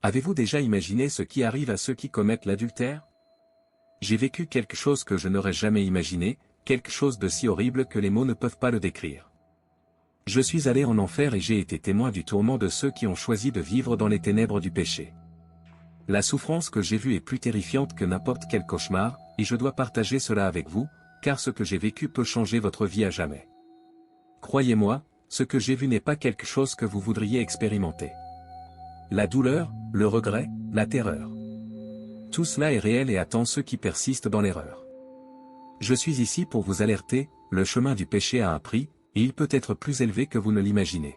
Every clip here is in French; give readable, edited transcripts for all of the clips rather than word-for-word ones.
Avez-vous déjà imaginé ce qui arrive à ceux qui commettent l'adultère? J'ai vécu quelque chose que je n'aurais jamais imaginé, quelque chose de si horrible que les mots ne peuvent pas le décrire. Je suis allé en enfer et j'ai été témoin du tourment de ceux qui ont choisi de vivre dans les ténèbres du péché. La souffrance que j'ai vue est plus terrifiante que n'importe quel cauchemar, et je dois partager cela avec vous, car ce que j'ai vécu peut changer votre vie à jamais. Croyez-moi, ce que j'ai vu n'est pas quelque chose que vous voudriez expérimenter. La douleur, le regret, la terreur. Tout cela est réel et attend ceux qui persistent dans l'erreur. Je suis ici pour vous alerter, le chemin du péché a un prix, et il peut être plus élevé que vous ne l'imaginez.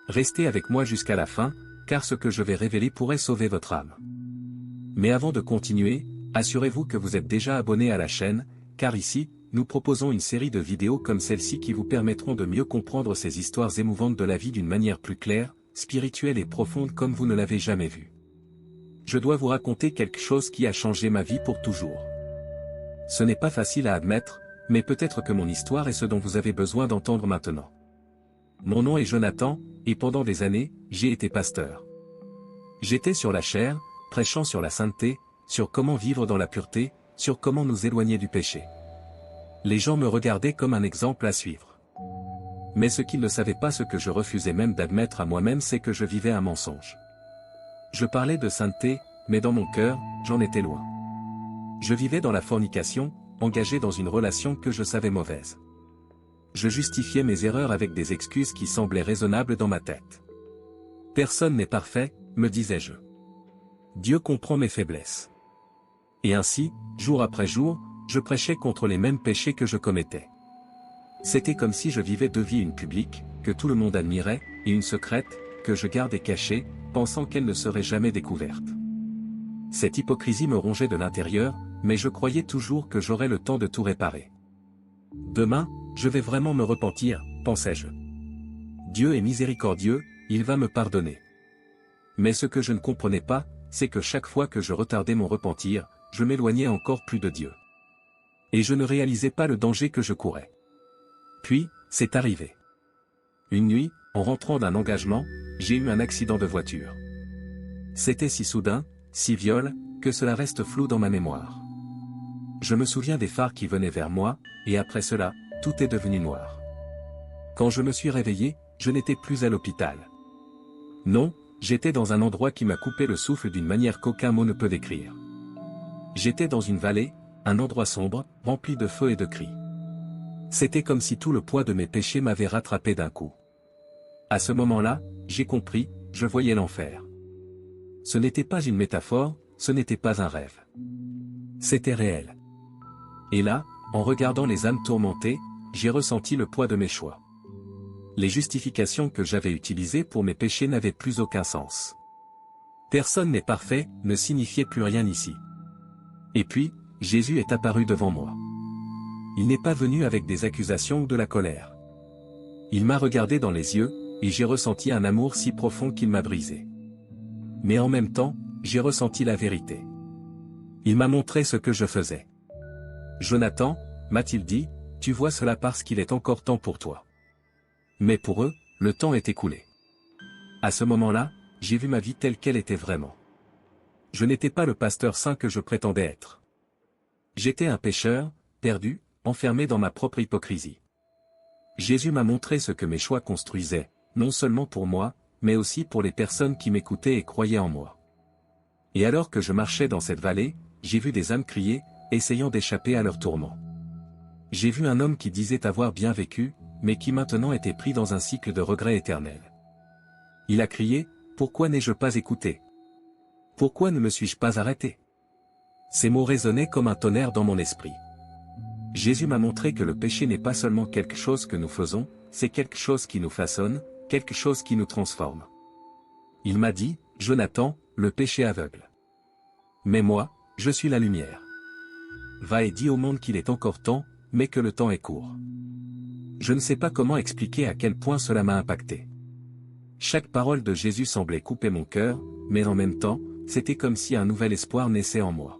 Restez avec moi jusqu'à la fin, car ce que je vais révéler pourrait sauver votre âme. Mais avant de continuer, assurez-vous que vous êtes déjà abonné à la chaîne, car ici, nous proposons une série de vidéos comme celle-ci qui vous permettront de mieux comprendre ces histoires émouvantes de la vie d'une manière plus claire, spirituelle et profonde comme vous ne l'avez jamais vu. Je dois vous raconter quelque chose qui a changé ma vie pour toujours. Ce n'est pas facile à admettre, mais peut-être que mon histoire est ce dont vous avez besoin d'entendre maintenant. Mon nom est Jonathan, et pendant des années, j'ai été pasteur. J'étais sur la chaire, prêchant sur la sainteté, sur comment vivre dans la pureté, sur comment nous éloigner du péché. Les gens me regardaient comme un exemple à suivre. Mais ce qu'ils ne savaient pas, ce que je refusais même d'admettre à moi-même, c'est que je vivais un mensonge. Je parlais de sainteté, mais dans mon cœur, j'en étais loin. Je vivais dans la fornication, engagé dans une relation que je savais mauvaise. Je justifiais mes erreurs avec des excuses qui semblaient raisonnables dans ma tête. Personne n'est parfait, me disais-je. Dieu comprend mes faiblesses. Et ainsi, jour après jour, je prêchais contre les mêmes péchés que je commettais. C'était comme si je vivais deux vies, une publique, que tout le monde admirait, et une secrète, que je gardais cachée, pensant qu'elle ne serait jamais découverte. Cette hypocrisie me rongeait de l'intérieur, mais je croyais toujours que j'aurais le temps de tout réparer. Demain, je vais vraiment me repentir, pensais-je. Dieu est miséricordieux, il va me pardonner. Mais ce que je ne comprenais pas, c'est que chaque fois que je retardais mon repentir, je m'éloignais encore plus de Dieu. Et je ne réalisais pas le danger que je courais. Puis, c'est arrivé. Une nuit, en rentrant d'un engagement, j'ai eu un accident de voiture. C'était si soudain, si viol, que cela reste flou dans ma mémoire. Je me souviens des phares qui venaient vers moi, et après cela, tout est devenu noir. Quand je me suis réveillé, je n'étais plus à l'hôpital. Non, j'étais dans un endroit qui m'a coupé le souffle d'une manière qu'aucun mot ne peut décrire. J'étais dans une vallée, un endroit sombre, rempli de feu et de cris. C'était comme si tout le poids de mes péchés m'avait rattrapé d'un coup. À ce moment-là, j'ai compris, je voyais l'enfer. Ce n'était pas une métaphore, ce n'était pas un rêve. C'était réel. Et là, en regardant les âmes tourmentées, j'ai ressenti le poids de mes choix. Les justifications que j'avais utilisées pour mes péchés n'avaient plus aucun sens. Personne n'est parfait, ne signifiait plus rien ici. Et puis, Jésus est apparu devant moi. Il n'est pas venu avec des accusations ou de la colère. Il m'a regardé dans les yeux, et j'ai ressenti un amour si profond qu'il m'a brisé. Mais en même temps, j'ai ressenti la vérité. Il m'a montré ce que je faisais. Jonathan, m'a-t-il dit, tu vois cela parce qu'il est encore temps pour toi. Mais pour eux, le temps est écoulé. À ce moment-là, j'ai vu ma vie telle qu'elle était vraiment. Je n'étais pas le pasteur saint que je prétendais être. J'étais un pécheur, perdu, enfermé dans ma propre hypocrisie. Jésus m'a montré ce que mes choix construisaient, non seulement pour moi, mais aussi pour les personnes qui m'écoutaient et croyaient en moi. Et alors que je marchais dans cette vallée, j'ai vu des âmes crier, essayant d'échapper à leur tourment. J'ai vu un homme qui disait avoir bien vécu, mais qui maintenant était pris dans un cycle de regret éternel. Il a crié, « Pourquoi n'ai-je pas écouté? Pourquoi ne me suis-je pas arrêté ?» Ces mots résonnaient comme un tonnerre dans mon esprit. Jésus m'a montré que le péché n'est pas seulement quelque chose que nous faisons, c'est quelque chose qui nous façonne, quelque chose qui nous transforme. Il m'a dit, « Jonathan, le péché aveugle. Mais moi, je suis la lumière. Va et dis au monde qu'il est encore temps, mais que le temps est court. » Je ne sais pas comment expliquer à quel point cela m'a impacté. Chaque parole de Jésus semblait couper mon cœur, mais en même temps, c'était comme si un nouvel espoir naissait en moi.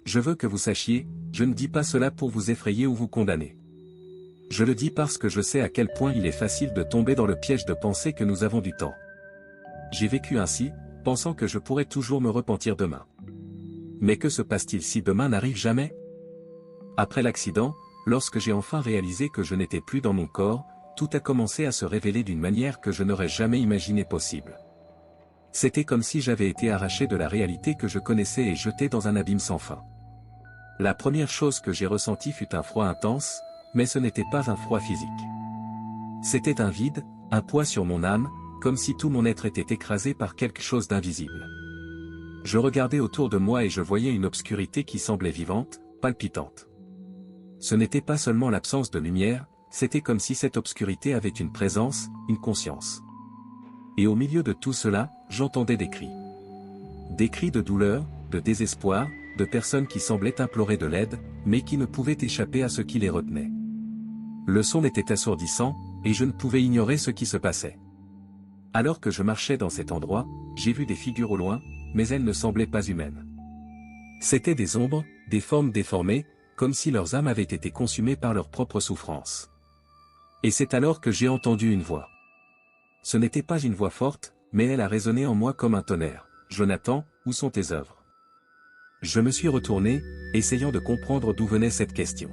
Je veux que vous sachiez, je ne dis pas cela pour vous effrayer ou vous condamner. Je le dis parce que je sais à quel point il est facile de tomber dans le piège de penser que nous avons du temps. J'ai vécu ainsi, pensant que je pourrais toujours me repentir demain. Mais que se passe-t-il si demain n'arrive jamais? Après l'accident, lorsque j'ai enfin réalisé que je n'étais plus dans mon corps, tout a commencé à se révéler d'une manière que je n'aurais jamais imaginé possible. C'était comme si j'avais été arraché de la réalité que je connaissais et jeté dans un abîme sans fin. La première chose que j'ai ressentie fut un froid intense, mais ce n'était pas un froid physique. C'était un vide, un poids sur mon âme, comme si tout mon être était écrasé par quelque chose d'invisible. Je regardais autour de moi et je voyais une obscurité qui semblait vivante, palpitante. Ce n'était pas seulement l'absence de lumière, c'était comme si cette obscurité avait une présence, une conscience. Et au milieu de tout cela, j'entendais des cris. Des cris de douleur, de désespoir, de personnes qui semblaient implorer de l'aide, mais qui ne pouvaient échapper à ce qui les retenait. Le son était assourdissant, et je ne pouvais ignorer ce qui se passait. Alors que je marchais dans cet endroit, j'ai vu des figures au loin, mais elles ne semblaient pas humaines. C'étaient des ombres, des formes déformées, comme si leurs âmes avaient été consumées par leur propre souffrance. Et c'est alors que j'ai entendu une voix. Ce n'était pas une voix forte, mais elle a résonné en moi comme un tonnerre. « Jonathan, où sont tes œuvres ?» Je me suis retourné, essayant de comprendre d'où venait cette question.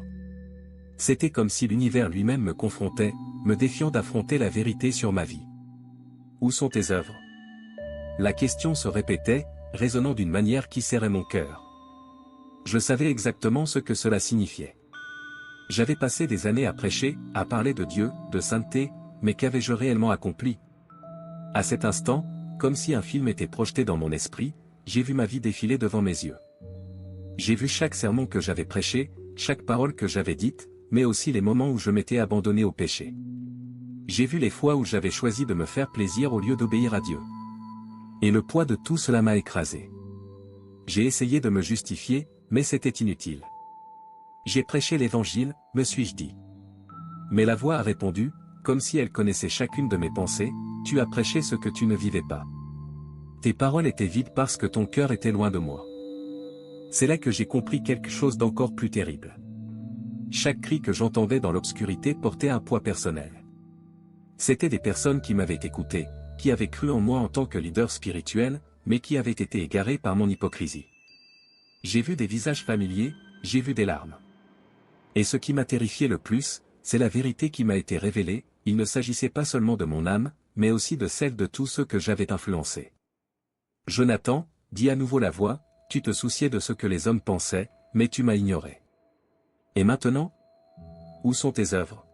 C'était comme si l'univers lui-même me confrontait, me défiant d'affronter la vérité sur ma vie. « Où sont tes œuvres ?» La question se répétait, résonnant d'une manière qui serrait mon cœur. Je savais exactement ce que cela signifiait. J'avais passé des années à prêcher, à parler de Dieu, de sainteté, mais qu'avais-je réellement accompli? À cet instant, comme si un film était projeté dans mon esprit, j'ai vu ma vie défiler devant mes yeux. J'ai vu chaque sermon que j'avais prêché, chaque parole que j'avais dite, mais aussi les moments où je m'étais abandonné au péché. J'ai vu les fois où j'avais choisi de me faire plaisir au lieu d'obéir à Dieu. Et le poids de tout cela m'a écrasé. J'ai essayé de me justifier, mais c'était inutile. J'ai prêché l'évangile, me suis-je dit. Mais la voix a répondu, comme si elle connaissait chacune de mes pensées, tu as prêché ce que tu ne vivais pas. Tes paroles étaient vides parce que ton cœur était loin de moi. C'est là que j'ai compris quelque chose d'encore plus terrible. Chaque cri que j'entendais dans l'obscurité portait un poids personnel. C'étaient des personnes qui m'avaient écouté, qui avaient cru en moi en tant que leader spirituel, mais qui avaient été égarés par mon hypocrisie. J'ai vu des visages familiers, j'ai vu des larmes. Et ce qui m'a terrifié le plus, c'est la vérité qui m'a été révélée, il ne s'agissait pas seulement de mon âme, mais aussi de celle de tous ceux que j'avais influencés. Jonathan, dit à nouveau la voix, tu te souciais de ce que les hommes pensaient, mais tu m'as ignoré. Et maintenant? Où sont tes œuvres?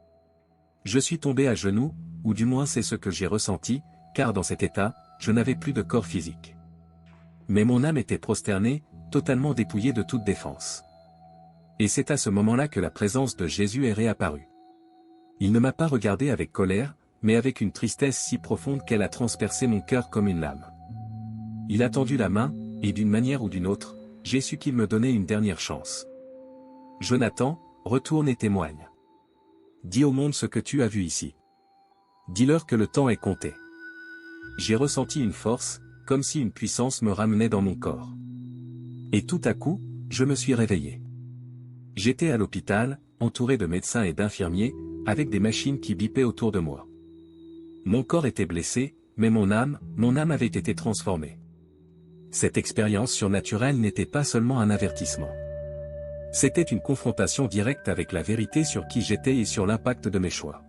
Je suis tombé à genoux, ou du moins c'est ce que j'ai ressenti, car dans cet état, je n'avais plus de corps physique. Mais mon âme était prosternée, totalement dépouillée de toute défense. Et c'est à ce moment-là que la présence de Jésus est réapparue. Il ne m'a pas regardé avec colère, mais avec une tristesse si profonde qu'elle a transpercé mon cœur comme une lame. Il a tendu la main, et d'une manière ou d'une autre, j'ai su qu'il me donnait une dernière chance. Jonathan, retourne et témoigne. Dis au monde ce que tu as vu ici. Dis-leur que le temps est compté. J'ai ressenti une force, comme si une puissance me ramenait dans mon corps. Et tout à coup, je me suis réveillé. J'étais à l'hôpital, entouré de médecins et d'infirmiers, avec des machines qui bipaient autour de moi. Mon corps était blessé, mais mon âme avait été transformée. Cette expérience surnaturelle n'était pas seulement un avertissement. C'était une confrontation directe avec la vérité sur qui j'étais et sur l'impact de mes choix.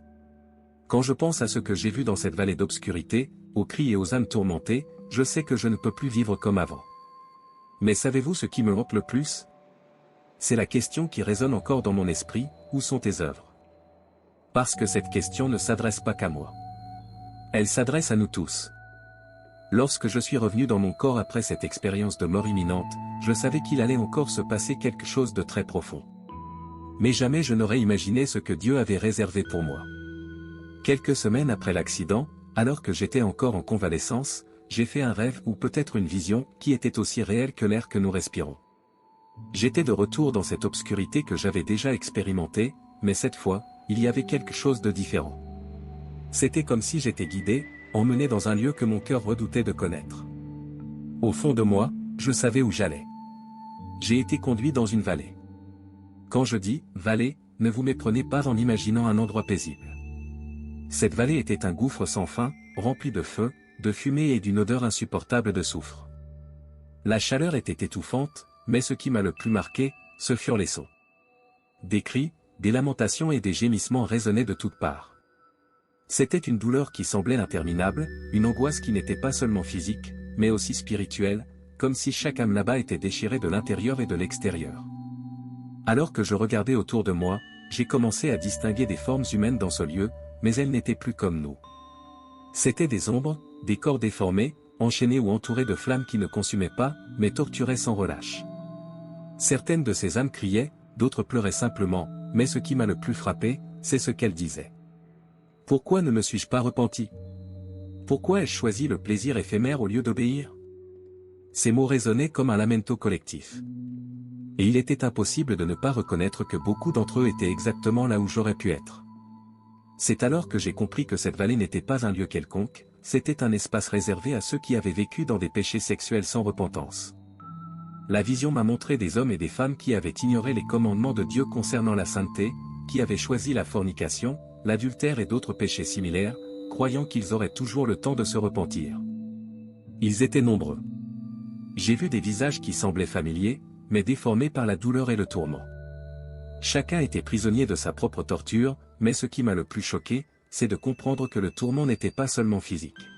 Quand je pense à ce que j'ai vu dans cette vallée d'obscurité, aux cris et aux âmes tourmentées, je sais que je ne peux plus vivre comme avant. Mais savez-vous ce qui me hante le plus? C'est la question qui résonne encore dans mon esprit, où sont tes œuvres? Parce que cette question ne s'adresse pas qu'à moi. Elle s'adresse à nous tous. Lorsque je suis revenu dans mon corps après cette expérience de mort imminente, je savais qu'il allait encore se passer quelque chose de très profond. Mais jamais je n'aurais imaginé ce que Dieu avait réservé pour moi. Quelques semaines après l'accident, alors que j'étais encore en convalescence, j'ai fait un rêve ou peut-être une vision qui était aussi réelle que l'air que nous respirons. J'étais de retour dans cette obscurité que j'avais déjà expérimentée, mais cette fois, il y avait quelque chose de différent. C'était comme si j'étais guidé, emmené dans un lieu que mon cœur redoutait de connaître. Au fond de moi, je savais où j'allais. J'ai été conduit dans une vallée. Quand je dis « vallée », ne vous méprenez pas en imaginant un endroit paisible. Cette vallée était un gouffre sans fin, rempli de feu, de fumée et d'une odeur insupportable de soufre. La chaleur était étouffante, mais ce qui m'a le plus marqué, ce furent les sons. Des cris, des lamentations et des gémissements résonnaient de toutes parts. C'était une douleur qui semblait interminable, une angoisse qui n'était pas seulement physique, mais aussi spirituelle, comme si chaque âme là-bas était déchirée de l'intérieur et de l'extérieur. Alors que je regardais autour de moi, j'ai commencé à distinguer des formes humaines dans ce lieu, mais elles n'étaient plus comme nous. C'étaient des ombres, des corps déformés, enchaînés ou entourés de flammes qui ne consumaient pas, mais torturaient sans relâche. Certaines de ces âmes criaient, d'autres pleuraient simplement, mais ce qui m'a le plus frappé, c'est ce qu'elles disaient. Pourquoi ne me suis-je pas repenti? Pourquoi ai-je choisi le plaisir éphémère au lieu d'obéir? Ces mots résonnaient comme un lamento collectif. Et il était impossible de ne pas reconnaître que beaucoup d'entre eux étaient exactement là où j'aurais pu être. C'est alors que j'ai compris que cette vallée n'était pas un lieu quelconque, c'était un espace réservé à ceux qui avaient vécu dans des péchés sexuels sans repentance. La vision m'a montré des hommes et des femmes qui avaient ignoré les commandements de Dieu concernant la sainteté, qui avaient choisi la fornication, l'adultère et d'autres péchés similaires, croyant qu'ils auraient toujours le temps de se repentir. Ils étaient nombreux. J'ai vu des visages qui semblaient familiers, mais déformés par la douleur et le tourment. Chacun était prisonnier de sa propre torture, mais ce qui m'a le plus choqué, c'est de comprendre que le tourment n'était pas seulement physique.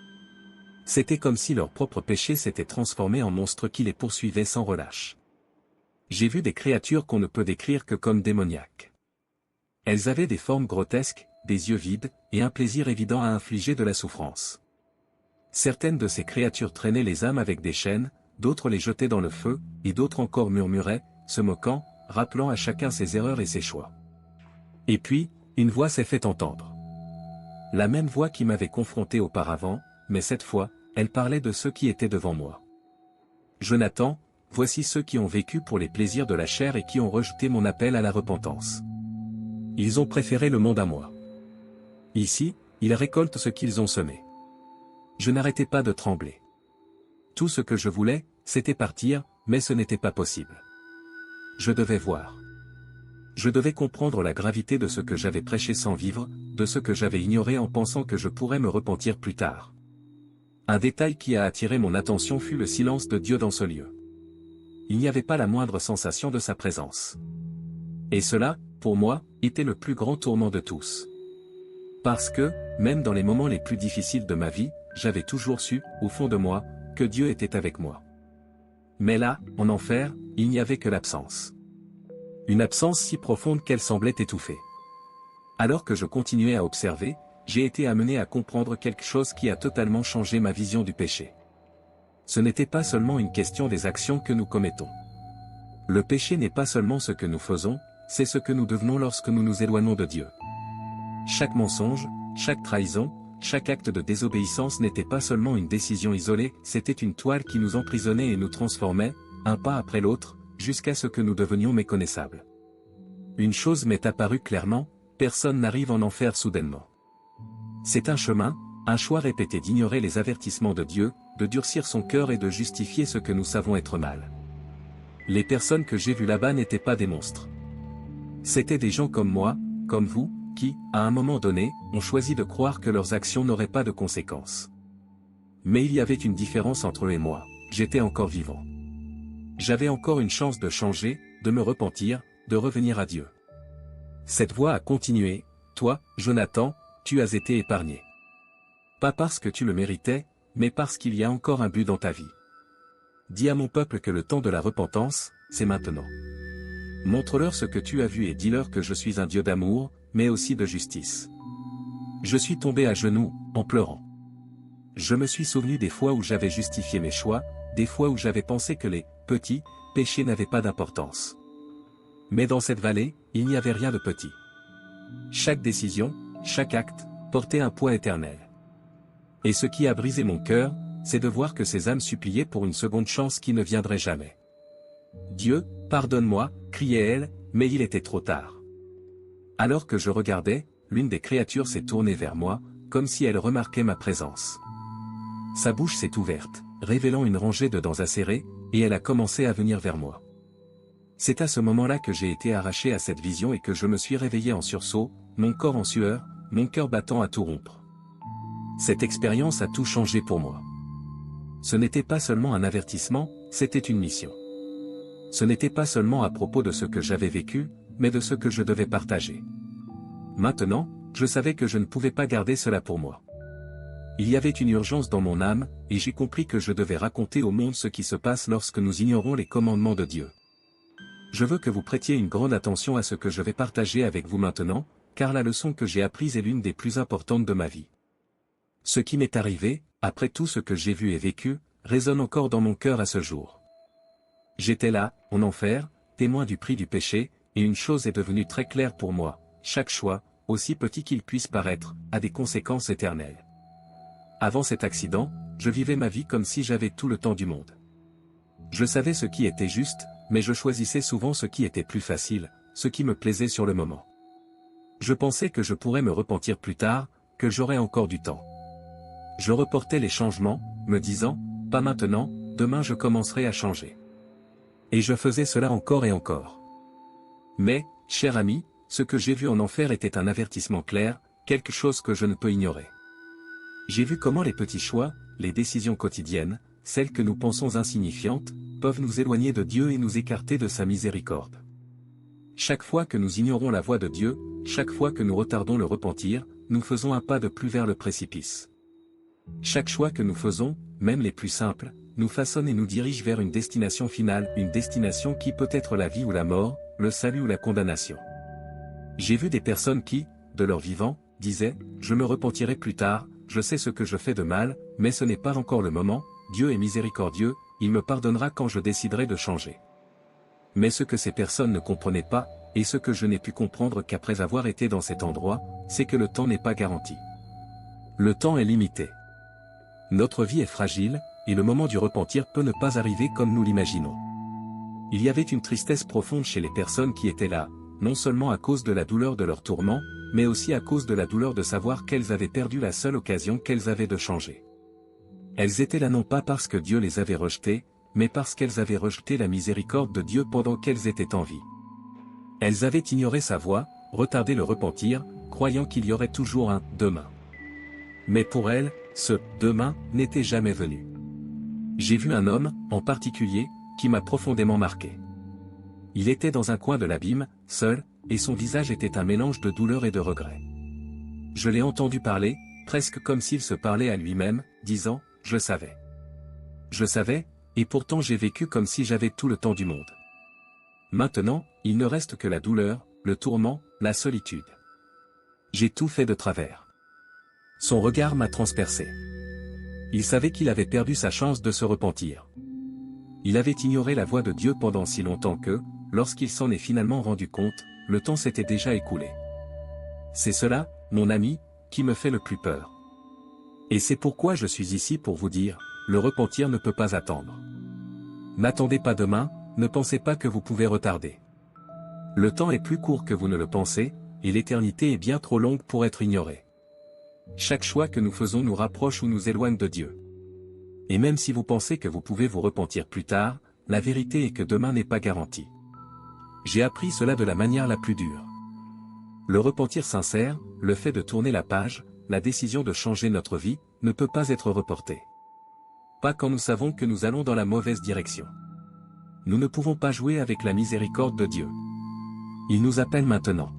C'était comme si leur propre péché s'était transformé en monstres qui les poursuivaient sans relâche. J'ai vu des créatures qu'on ne peut décrire que comme démoniaques. Elles avaient des formes grotesques, des yeux vides, et un plaisir évident à infliger de la souffrance. Certaines de ces créatures traînaient les âmes avec des chaînes, d'autres les jetaient dans le feu, et d'autres encore murmuraient, se moquant, rappelant à chacun ses erreurs et ses choix. Et puis, une voix s'est fait entendre. La même voix qui m'avait confronté auparavant, mais cette fois, elle parlait de ceux qui étaient devant moi. Jonathan, voici ceux qui ont vécu pour les plaisirs de la chair et qui ont rejeté mon appel à la repentance. Ils ont préféré le monde à moi. Ici, ils récoltent ce qu'ils ont semé. Je n'arrêtais pas de trembler. Tout ce que je voulais, c'était partir, mais ce n'était pas possible. Je devais voir. Je devais comprendre la gravité de ce que j'avais prêché sans vivre, de ce que j'avais ignoré en pensant que je pourrais me repentir plus tard. Un détail qui a attiré mon attention fut le silence de Dieu dans ce lieu. Il n'y avait pas la moindre sensation de sa présence. Et cela, pour moi, était le plus grand tourment de tous. Parce que, même dans les moments les plus difficiles de ma vie, j'avais toujours su, au fond de moi, que Dieu était avec moi. Mais là, en enfer, il n'y avait que l'absence. Une absence si profonde qu'elle semblait étouffée. Alors que je continuais à observer, j'ai été amené à comprendre quelque chose qui a totalement changé ma vision du péché. Ce n'était pas seulement une question des actions que nous commettons. Le péché n'est pas seulement ce que nous faisons, c'est ce que nous devenons lorsque nous nous éloignons de Dieu. Chaque mensonge, chaque trahison, chaque acte de désobéissance n'était pas seulement une décision isolée, c'était une toile qui nous emprisonnait et nous transformait, un pas après l'autre, jusqu'à ce que nous devenions méconnaissables. Une chose m'est apparue clairement, personne n'arrive en enfer soudainement. C'est un chemin, un choix répété d'ignorer les avertissements de Dieu, de durcir son cœur et de justifier ce que nous savons être mal. Les personnes que j'ai vues là-bas n'étaient pas des monstres. C'étaient des gens comme moi, comme vous, qui, à un moment donné, ont choisi de croire que leurs actions n'auraient pas de conséquences. Mais il y avait une différence entre eux et moi, j'étais encore vivant. J'avais encore une chance de changer, de me repentir, de revenir à Dieu. Cette voix a continué, toi, Jonathan, tu as été épargné. Pas parce que tu le méritais, mais parce qu'il y a encore un but dans ta vie. Dis à mon peuple que le temps de la repentance, c'est maintenant. Montre-leur ce que tu as vu et dis-leur que je suis un Dieu d'amour, mais aussi de justice. Je suis tombé à genoux, en pleurant. Je me suis souvenu des fois où j'avais justifié mes choix, des fois où j'avais pensé que les petits péchés n'avaient pas d'importance. Mais dans cette vallée, il n'y avait rien de petit. Chaque décision, chaque acte, portait un poids éternel. Et ce qui a brisé mon cœur, c'est de voir que ces âmes suppliaient pour une seconde chance qui ne viendrait jamais. Dieu, pardonne-moi, criait-elle, mais il était trop tard. Alors que je regardais, l'une des créatures s'est tournée vers moi, comme si elle remarquait ma présence. Sa bouche s'est ouverte, révélant une rangée de dents acérées, et elle a commencé à venir vers moi. C'est à ce moment-là que j'ai été arraché à cette vision et que je me suis réveillé en sursaut, mon corps en sueur, mon cœur battant à tout rompre. Cette expérience a tout changé pour moi. Ce n'était pas seulement un avertissement, c'était une mission. Ce n'était pas seulement à propos de ce que j'avais vécu, mais de ce que je devais partager. Maintenant, je savais que je ne pouvais pas garder cela pour moi. Il y avait une urgence dans mon âme, et j'ai compris que je devais raconter au monde ce qui se passe lorsque nous ignorons les commandements de Dieu. Je veux que vous prêtiez une grande attention à ce que je vais partager avec vous maintenant, car la leçon que j'ai apprise est l'une des plus importantes de ma vie. Ce qui m'est arrivé, après tout ce que j'ai vu et vécu, résonne encore dans mon cœur à ce jour. J'étais là, en enfer, témoin du prix du péché, et une chose est devenue très claire pour moi, chaque choix, aussi petit qu'il puisse paraître, a des conséquences éternelles. Avant cet accident, je vivais ma vie comme si j'avais tout le temps du monde. Je savais ce qui était juste, mais je choisissais souvent ce qui était plus facile, ce qui me plaisait sur le moment. Je pensais que je pourrais me repentir plus tard, que j'aurais encore du temps. Je reportais les changements, me disant, pas maintenant, demain je commencerai à changer. Et je faisais cela encore et encore. Mais, cher ami, ce que j'ai vu en enfer était un avertissement clair, quelque chose que je ne peux ignorer. J'ai vu comment les petits choix, les décisions quotidiennes, celles que nous pensons insignifiantes, peuvent nous éloigner de Dieu et nous écarter de sa miséricorde. Chaque fois que nous ignorons la voie de Dieu, chaque fois que nous retardons le repentir, nous faisons un pas de plus vers le précipice. Chaque choix que nous faisons, même les plus simples, nous façonne et nous dirige vers une destination finale, une destination qui peut être la vie ou la mort, le salut ou la condamnation. J'ai vu des personnes qui, de leur vivant, disaient « Je me repentirai plus tard, je sais ce que je fais de mal, mais ce n'est pas encore le moment, Dieu est miséricordieux, il me pardonnera quand je déciderai de changer. » Mais ce que ces personnes ne comprenaient pas, et ce que je n'ai pu comprendre qu'après avoir été dans cet endroit, c'est que le temps n'est pas garanti. Le temps est limité. Notre vie est fragile, et le moment du repentir peut ne pas arriver comme nous l'imaginons. Il y avait une tristesse profonde chez les personnes qui étaient là, non seulement à cause de la douleur de leur tourment, mais aussi à cause de la douleur de savoir qu'elles avaient perdu la seule occasion qu'elles avaient de changer. Elles étaient là non pas parce que Dieu les avait rejetées, mais parce qu'elles avaient rejeté la miséricorde de Dieu pendant qu'elles étaient en vie. Elles avaient ignoré sa voix, retardé le repentir, croyant qu'il y aurait toujours un « demain ». Mais pour elles, ce « demain » n'était jamais venu. J'ai vu un homme, en particulier, qui m'a profondément marqué. Il était dans un coin de l'abîme, seul, et son visage était un mélange de douleur et de regret. Je l'ai entendu parler, presque comme s'il se parlait à lui-même, disant « Je savais. Je savais, et pourtant j'ai vécu comme si j'avais tout le temps du monde. Maintenant, il ne reste que la douleur, le tourment, la solitude. J'ai tout fait de travers. » Son regard m'a transpercé. Il savait qu'il avait perdu sa chance de se repentir. Il avait ignoré la voix de Dieu pendant si longtemps que, lorsqu'il s'en est finalement rendu compte, le temps s'était déjà écoulé. C'est cela, mon ami, qui me fait le plus peur. Et c'est pourquoi je suis ici pour vous dire, le repentir ne peut pas attendre. N'attendez pas demain, ne pensez pas que vous pouvez retarder. Le temps est plus court que vous ne le pensez, et l'éternité est bien trop longue pour être ignorée. Chaque choix que nous faisons nous rapproche ou nous éloigne de Dieu. Et même si vous pensez que vous pouvez vous repentir plus tard, la vérité est que demain n'est pas garanti. J'ai appris cela de la manière la plus dure. Le repentir sincère, le fait de tourner la page, la décision de changer notre vie, ne peut pas être reporté. Pas quand nous savons que nous allons dans la mauvaise direction. Nous ne pouvons pas jouer avec la miséricorde de Dieu. Il nous appelle maintenant.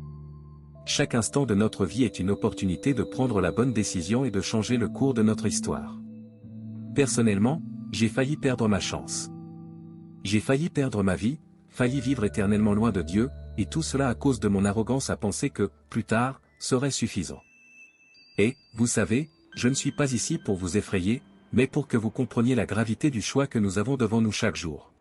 Chaque instant de notre vie est une opportunité de prendre la bonne décision et de changer le cours de notre histoire. Personnellement, j'ai failli perdre ma chance. J'ai failli perdre ma vie, failli vivre éternellement loin de Dieu, et tout cela à cause de mon arrogance à penser que, plus tard, serait suffisant. Et, vous savez, je ne suis pas ici pour vous effrayer, mais pour que vous compreniez la gravité du choix que nous avons devant nous chaque jour.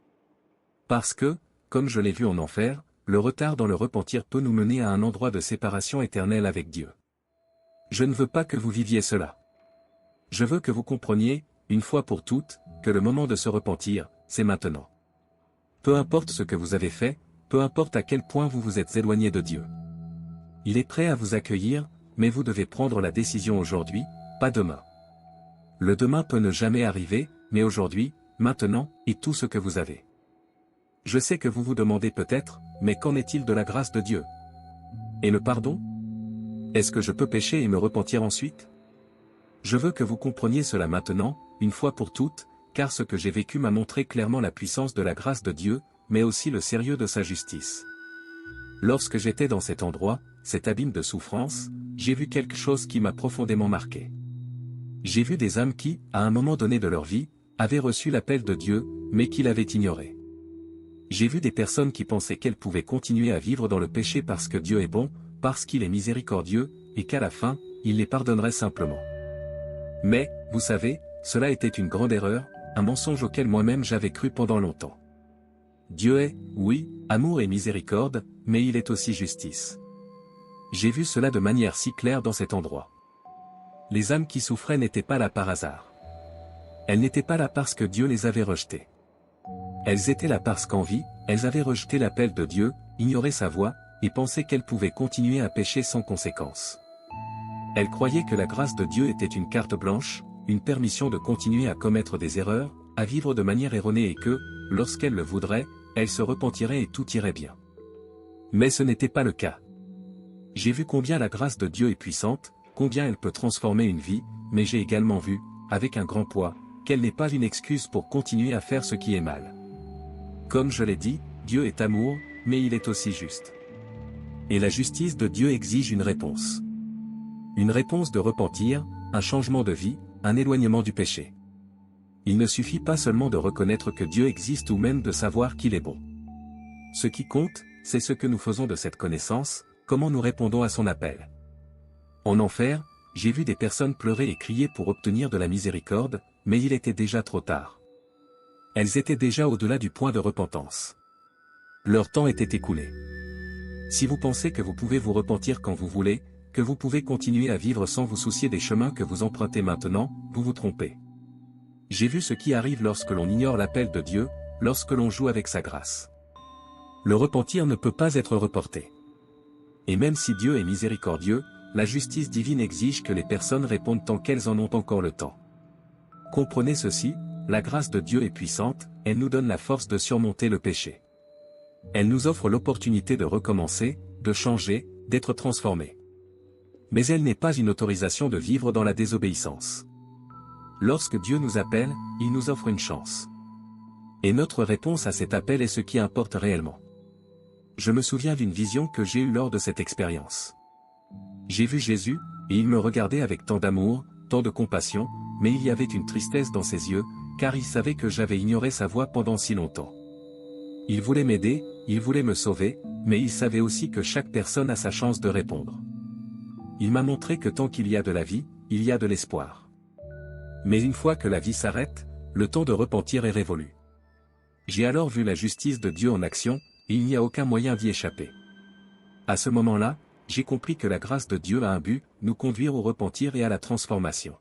Parce que, comme je l'ai vu en enfer, le retard dans le repentir peut nous mener à un endroit de séparation éternelle avec Dieu. Je ne veux pas que vous viviez cela. Je veux que vous compreniez, une fois pour toutes, que le moment de se repentir, c'est maintenant. Peu importe ce que vous avez fait, peu importe à quel point vous vous êtes éloigné de Dieu. Il est prêt à vous accueillir, mais vous devez prendre la décision aujourd'hui, pas demain. Le demain peut ne jamais arriver, mais aujourd'hui, maintenant, est tout ce que vous avez. Je sais que vous vous demandez peut-être, mais qu'en est-il de la grâce de Dieu? Et le pardon? Est-ce que je peux pécher et me repentir ensuite? Je veux que vous compreniez cela maintenant, une fois pour toutes, car ce que j'ai vécu m'a montré clairement la puissance de la grâce de Dieu, mais aussi le sérieux de sa justice. Lorsque j'étais dans cet endroit, cet abîme de souffrance, j'ai vu quelque chose qui m'a profondément marqué. J'ai vu des âmes qui, à un moment donné de leur vie, avaient reçu l'appel de Dieu, mais qui l'avaient ignoré. J'ai vu des personnes qui pensaient qu'elles pouvaient continuer à vivre dans le péché parce que Dieu est bon, parce qu'il est miséricordieux, et qu'à la fin, il les pardonnerait simplement. Mais, vous savez, cela était une grande erreur, un mensonge auquel moi-même j'avais cru pendant longtemps. Dieu est, oui, amour et miséricorde, mais il est aussi justice. J'ai vu cela de manière si claire dans cet endroit. Les âmes qui souffraient n'étaient pas là par hasard. Elles n'étaient pas là parce que Dieu les avait rejetées. Elles étaient là parce qu'en vie, elles avaient rejeté l'appel de Dieu, ignoré sa voix, et pensaient qu'elles pouvaient continuer à pécher sans conséquence. Elles croyaient que la grâce de Dieu était une carte blanche, une permission de continuer à commettre des erreurs, à vivre de manière erronée et que, lorsqu'elles le voudraient, elles se repentiraient et tout irait bien. Mais ce n'était pas le cas. J'ai vu combien la grâce de Dieu est puissante, combien elle peut transformer une vie, mais j'ai également vu, avec un grand poids, qu'elle n'est pas une excuse pour continuer à faire ce qui est mal. Comme je l'ai dit, Dieu est amour, mais il est aussi juste. Et la justice de Dieu exige une réponse. Une réponse de repentir, un changement de vie, un éloignement du péché. Il ne suffit pas seulement de reconnaître que Dieu existe ou même de savoir qu'il est bon. Ce qui compte, c'est ce que nous faisons de cette connaissance, comment nous répondons à son appel. En enfer, j'ai vu des personnes pleurer et crier pour obtenir de la miséricorde, mais il était déjà trop tard. Elles étaient déjà au-delà du point de repentance. Leur temps était écoulé. Si vous pensez que vous pouvez vous repentir quand vous voulez, que vous pouvez continuer à vivre sans vous soucier des chemins que vous empruntez maintenant, vous vous trompez. J'ai vu ce qui arrive lorsque l'on ignore l'appel de Dieu, lorsque l'on joue avec sa grâce. Le repentir ne peut pas être reporté. Et même si Dieu est miséricordieux, la justice divine exige que les personnes répondent tant qu'elles en ont encore le temps. Comprenez ceci, la grâce de Dieu est puissante, elle nous donne la force de surmonter le péché. Elle nous offre l'opportunité de recommencer, de changer, d'être transformés. Mais elle n'est pas une autorisation de vivre dans la désobéissance. Lorsque Dieu nous appelle, il nous offre une chance. Et notre réponse à cet appel est ce qui importe réellement. Je me souviens d'une vision que j'ai eue lors de cette expérience. J'ai vu Jésus, et il me regardait avec tant d'amour, tant de compassion, mais il y avait une tristesse dans ses yeux, car il savait que j'avais ignoré sa voix pendant si longtemps. Il voulait m'aider, il voulait me sauver, mais il savait aussi que chaque personne a sa chance de répondre. Il m'a montré que tant qu'il y a de la vie, il y a de l'espoir. Mais une fois que la vie s'arrête, le temps de repentir est révolu. J'ai alors vu la justice de Dieu en action, et il n'y a aucun moyen d'y échapper. À ce moment-là, j'ai compris que la grâce de Dieu a un but, nous conduire au repentir et à la transformation.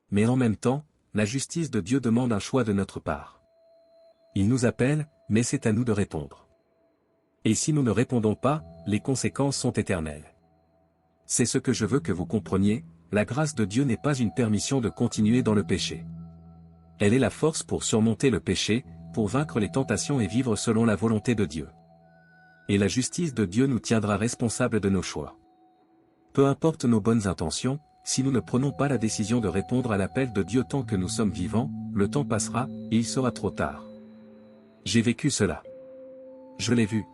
Mais en même temps, la justice de Dieu demande un choix de notre part. Il nous appelle, mais c'est à nous de répondre. Et si nous ne répondons pas, les conséquences sont éternelles. C'est ce que je veux que vous compreniez, la grâce de Dieu n'est pas une permission de continuer dans le péché. Elle est la force pour surmonter le péché, pour vaincre les tentations et vivre selon la volonté de Dieu. Et la justice de Dieu nous tiendra responsables de nos choix. Peu importe nos bonnes intentions, si nous ne prenons pas la décision de répondre à l'appel de Dieu tant que nous sommes vivants, le temps passera, et il sera trop tard. J'ai vécu cela. Je l'ai vu.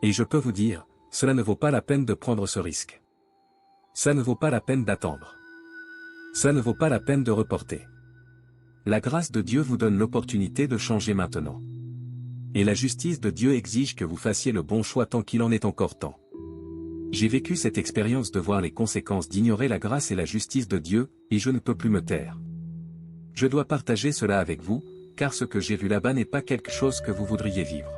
Et je peux vous dire, cela ne vaut pas la peine de prendre ce risque. Ça ne vaut pas la peine d'attendre. Ça ne vaut pas la peine de reporter. La grâce de Dieu vous donne l'opportunité de changer maintenant. Et la justice de Dieu exige que vous fassiez le bon choix tant qu'il en est encore temps. J'ai vécu cette expérience de voir les conséquences d'ignorer la grâce et la justice de Dieu, et je ne peux plus me taire. Je dois partager cela avec vous, car ce que j'ai vu là-bas n'est pas quelque chose que vous voudriez vivre.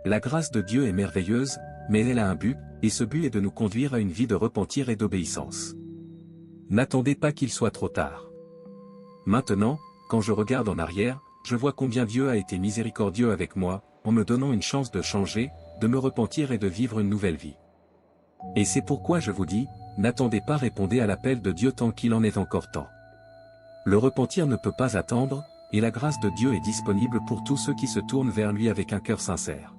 La grâce de Dieu est merveilleuse, mais elle a un but, et ce but est de nous conduire à une vie de repentir et d'obéissance. N'attendez pas qu'il soit trop tard. Maintenant, quand je regarde en arrière, je vois combien Dieu a été miséricordieux avec moi, en me donnant une chance de changer, de me repentir et de vivre une nouvelle vie. Et c'est pourquoi je vous dis, n'attendez pas, répondez à l'appel de Dieu tant qu'il en est encore temps. Le repentir ne peut pas attendre, et la grâce de Dieu est disponible pour tous ceux qui se tournent vers lui avec un cœur sincère.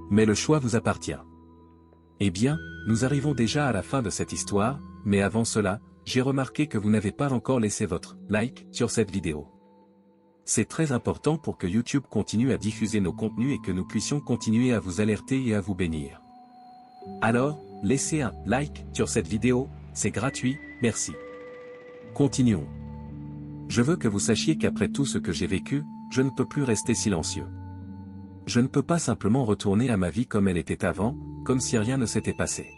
Mais le choix vous appartient. Eh bien, nous arrivons déjà à la fin de cette histoire, mais avant cela, j'ai remarqué que vous n'avez pas encore laissé votre like sur cette vidéo. C'est très important pour que YouTube continue à diffuser nos contenus et que nous puissions continuer à vous alerter et à vous bénir. Alors, laissez un like sur cette vidéo, c'est gratuit, merci. Continuons. Je veux que vous sachiez qu'après tout ce que j'ai vécu, je ne peux plus rester silencieux. Je ne peux pas simplement retourner à ma vie comme elle était avant, comme si rien ne s'était passé.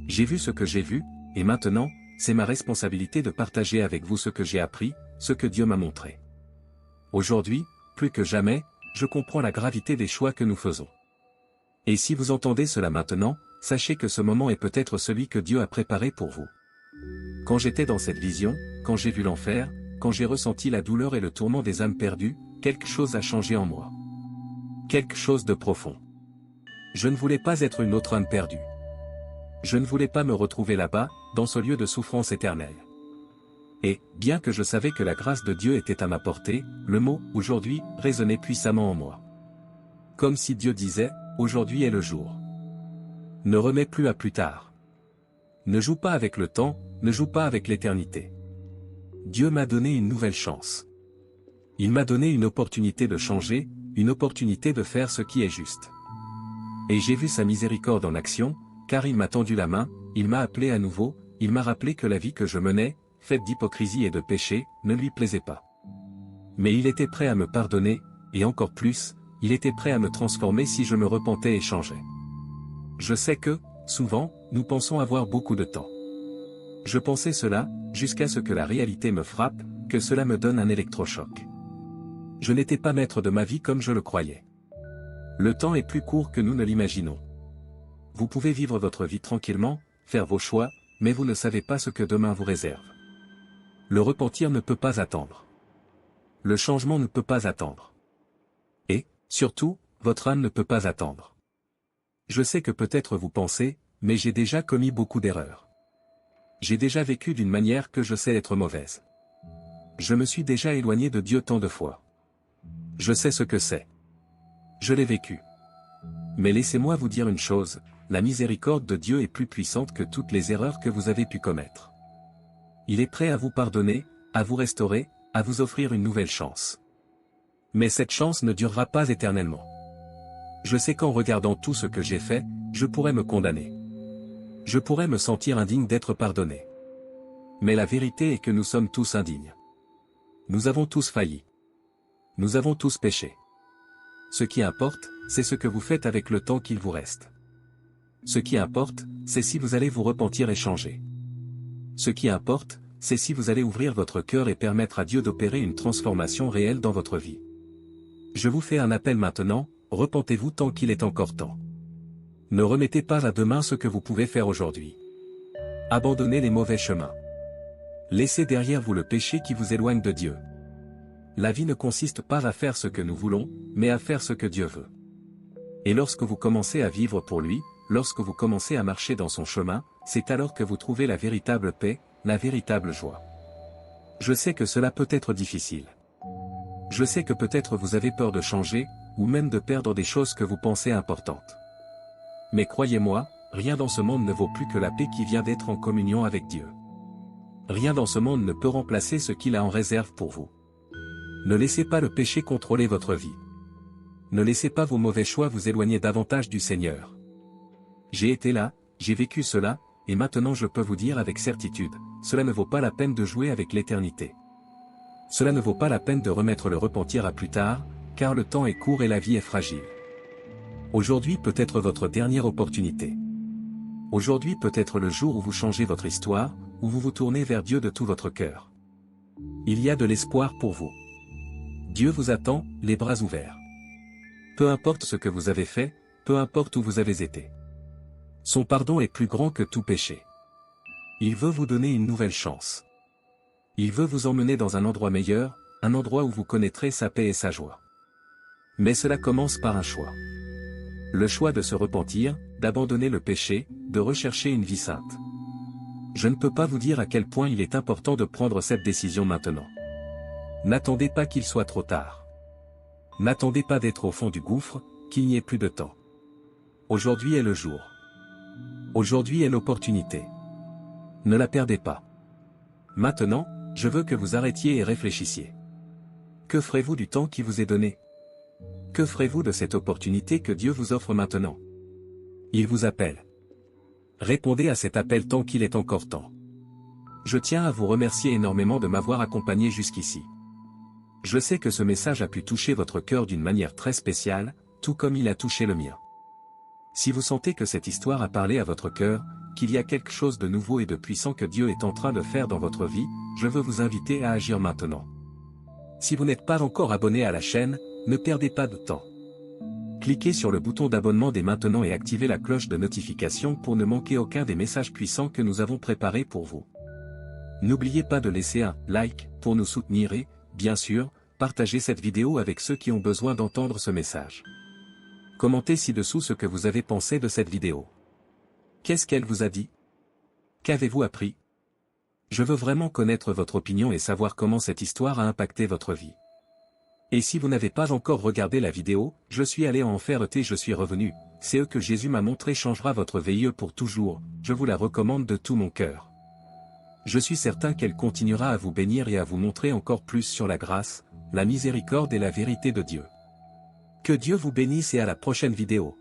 J'ai vu ce que j'ai vu, et maintenant, c'est ma responsabilité de partager avec vous ce que j'ai appris, ce que Dieu m'a montré. Aujourd'hui, plus que jamais, je comprends la gravité des choix que nous faisons. Et si vous entendez cela maintenant, sachez que ce moment est peut-être celui que Dieu a préparé pour vous. Quand j'étais dans cette vision, quand j'ai vu l'enfer, quand j'ai ressenti la douleur et le tourment des âmes perdues, quelque chose a changé en moi. Quelque chose de profond. Je ne voulais pas être une autre âme perdue. Je ne voulais pas me retrouver là-bas, dans ce lieu de souffrance éternelle. Et, bien que je savais que la grâce de Dieu était à ma portée, le mot « aujourd'hui » résonnait puissamment en moi. Comme si Dieu disait « aujourd'hui est le jour ». Ne remets plus à plus tard. Ne joue pas avec le temps, ne joue pas avec l'éternité. Dieu m'a donné une nouvelle chance. Il m'a donné une opportunité de changer, une opportunité de faire ce qui est juste. Et j'ai vu sa miséricorde en action, car il m'a tendu la main, il m'a appelé à nouveau, il m'a rappelé que la vie que je menais, faite d'hypocrisie et de péché, ne lui plaisait pas. Mais il était prêt à me pardonner, et encore plus, il était prêt à me transformer si je me repentais et changeais. Je sais que, souvent, nous pensons avoir beaucoup de temps. Je pensais cela, jusqu'à ce que la réalité me frappe, que cela me donne un électrochoc. Je n'étais pas maître de ma vie comme je le croyais. Le temps est plus court que nous ne l'imaginons. Vous pouvez vivre votre vie tranquillement, faire vos choix, mais vous ne savez pas ce que demain vous réserve. Le repentir ne peut pas attendre. Le changement ne peut pas attendre. Et, surtout, votre âme ne peut pas attendre. Je sais que peut-être vous pensez, mais j'ai déjà commis beaucoup d'erreurs. J'ai déjà vécu d'une manière que je sais être mauvaise. Je me suis déjà éloigné de Dieu tant de fois. Je sais ce que c'est. Je l'ai vécu. Mais laissez-moi vous dire une chose, la miséricorde de Dieu est plus puissante que toutes les erreurs que vous avez pu commettre. Il est prêt à vous pardonner, à vous restaurer, à vous offrir une nouvelle chance. Mais cette chance ne durera pas éternellement. Je sais qu'en regardant tout ce que j'ai fait, je pourrais me condamner. Je pourrais me sentir indigne d'être pardonné. Mais la vérité est que nous sommes tous indignes. Nous avons tous failli. Nous avons tous péché. Ce qui importe, c'est ce que vous faites avec le temps qu'il vous reste. Ce qui importe, c'est si vous allez vous repentir et changer. Ce qui importe, c'est si vous allez ouvrir votre cœur et permettre à Dieu d'opérer une transformation réelle dans votre vie. Je vous fais un appel maintenant, repentez-vous tant qu'il est encore temps. Ne remettez pas à demain ce que vous pouvez faire aujourd'hui. Abandonnez les mauvais chemins. Laissez derrière vous le péché qui vous éloigne de Dieu. La vie ne consiste pas à faire ce que nous voulons, mais à faire ce que Dieu veut. Et lorsque vous commencez à vivre pour lui, lorsque vous commencez à marcher dans son chemin, c'est alors que vous trouvez la véritable paix, la véritable joie. Je sais que cela peut être difficile. Je sais que peut-être vous avez peur de changer, ou même de perdre des choses que vous pensez importantes. Mais croyez-moi, rien dans ce monde ne vaut plus que la paix qui vient d'être en communion avec Dieu. Rien dans ce monde ne peut remplacer ce qu'il a en réserve pour vous. Ne laissez pas le péché contrôler votre vie. Ne laissez pas vos mauvais choix vous éloigner davantage du Seigneur. J'ai été là, j'ai vécu cela, et maintenant je peux vous dire avec certitude, cela ne vaut pas la peine de jouer avec l'éternité. Cela ne vaut pas la peine de remettre le repentir à plus tard, car le temps est court et la vie est fragile. Aujourd'hui peut être votre dernière opportunité. Aujourd'hui peut être le jour où vous changez votre histoire, où vous vous tournez vers Dieu de tout votre cœur. Il y a de l'espoir pour vous. Dieu vous attend, les bras ouverts. Peu importe ce que vous avez fait, peu importe où vous avez été. Son pardon est plus grand que tout péché. Il veut vous donner une nouvelle chance. Il veut vous emmener dans un endroit meilleur, un endroit où vous connaîtrez sa paix et sa joie. Mais cela commence par un choix. Le choix de se repentir, d'abandonner le péché, de rechercher une vie sainte. Je ne peux pas vous dire à quel point il est important de prendre cette décision maintenant. N'attendez pas qu'il soit trop tard. N'attendez pas d'être au fond du gouffre, qu'il n'y ait plus de temps. Aujourd'hui est le jour. Aujourd'hui est l'opportunité. Ne la perdez pas. Maintenant, je veux que vous arrêtiez et réfléchissiez. Que ferez-vous du temps qui vous est donné? Que ferez-vous de cette opportunité que Dieu vous offre maintenant? Il vous appelle. Répondez à cet appel tant qu'il est encore temps. Je tiens à vous remercier énormément de m'avoir accompagné jusqu'ici. Je sais que ce message a pu toucher votre cœur d'une manière très spéciale, tout comme il a touché le mien. Si vous sentez que cette histoire a parlé à votre cœur, qu'il y a quelque chose de nouveau et de puissant que Dieu est en train de faire dans votre vie, je veux vous inviter à agir maintenant. Si vous n'êtes pas encore abonné à la chaîne, ne perdez pas de temps. Cliquez sur le bouton d'abonnement dès maintenant et activez la cloche de notification pour ne manquer aucun des messages puissants que nous avons préparés pour vous. N'oubliez pas de laisser un like pour nous soutenir et, bien sûr, partagez cette vidéo avec ceux qui ont besoin d'entendre ce message. Commentez ci-dessous ce que vous avez pensé de cette vidéo. Qu'est-ce qu'elle vous a dit? Qu'avez-vous appris? Je veux vraiment connaître votre opinion et savoir comment cette histoire a impacté votre vie. Et si vous n'avez pas encore regardé la vidéo, je suis allé en faire et je suis revenu, c'est eux que Jésus m'a montré changera votre vie pour toujours, je vous la recommande de tout mon cœur. Je suis certain qu'elle continuera à vous bénir et à vous montrer encore plus sur la grâce, la miséricorde et la vérité de Dieu. Que Dieu vous bénisse et à la prochaine vidéo.